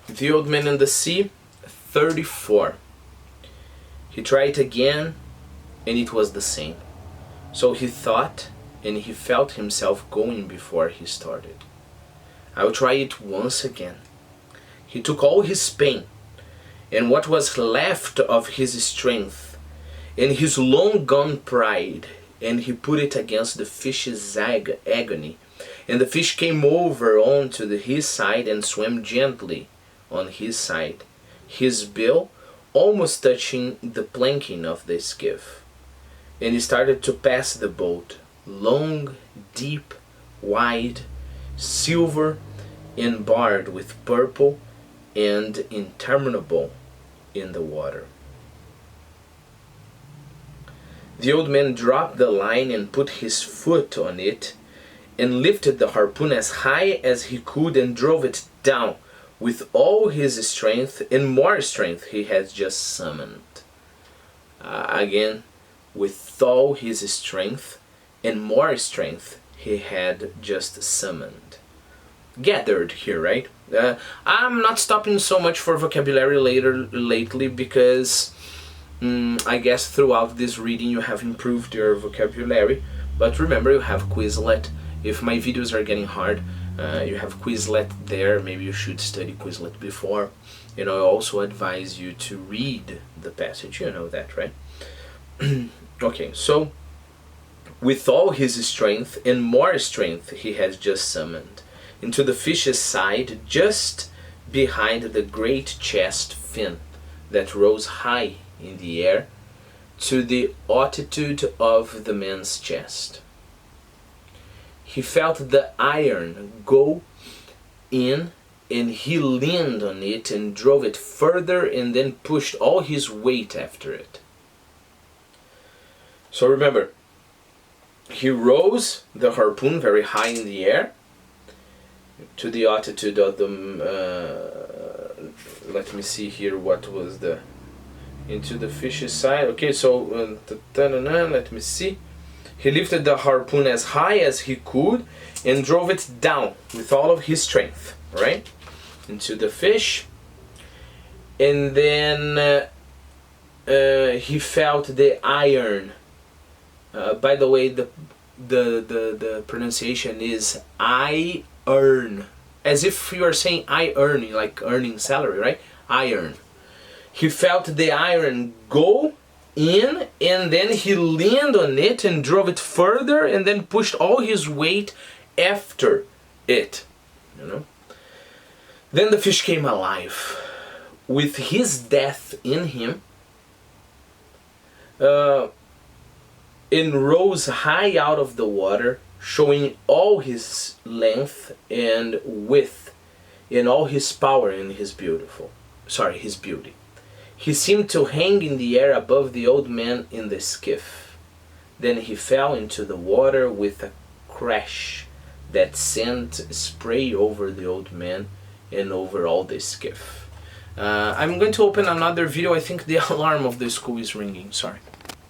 The Old Man and the Sea, 34. He tried again, and it was the same. So he thought, and he felt himself going before he started. I'll try it once again. He took all his pain, and what was left of his strength, and his long-gone pride, and he put it against the fish's agony. And the fish came over onto his side and swam gently on his side, his bill almost touching the planking of the skiff. And he started to pass the boat, long, deep, wide, silver, and barred with purple and interminable in the water. The old man dropped the line and put his foot on it and lifted the harpoon as high as he could and drove it down with all his strength and more strength he had just summoned. Again, with all his strength and more strength he had just summoned. Gathered here, right? I'm not stopping so much for vocabulary lately because I guess throughout this reading you have improved your vocabulary. But remember, you have Quizlet. If my videos are getting hard, you have Quizlet there. Maybe you should study Quizlet before. I also advise you to read the passage. You know that, right? Okay, so with all his strength and more strength he has just summoned into the fish's side, just behind the great chest fin that rose high in the air to the altitude of the man's chest. He felt the iron go in, and he leaned on it and drove it further and then pushed all his weight after it. So remember, he rose the harpoon very high in the air to the altitude of the let me see here, what was the into the fish's side. Okay, so let me see. He lifted the harpoon as high as he could and drove it down with all of his strength, right, into the fish. And then he felt the iron. By the way, the pronunciation is I earn, as if you are saying I earn, like earning salary, right? Iron. He felt the iron go in, and then he leaned on it and drove it further and then pushed all his weight after it. Then the fish came alive with his death in him, and rose high out of the water, showing all his length and width and all his power and his beauty. He seemed to hang in the air above the old man in the skiff. Then he fell into the water with a crash that sent spray over the old man and over all the skiff. I'm going to open another video. I think the alarm of the school is ringing. Sorry.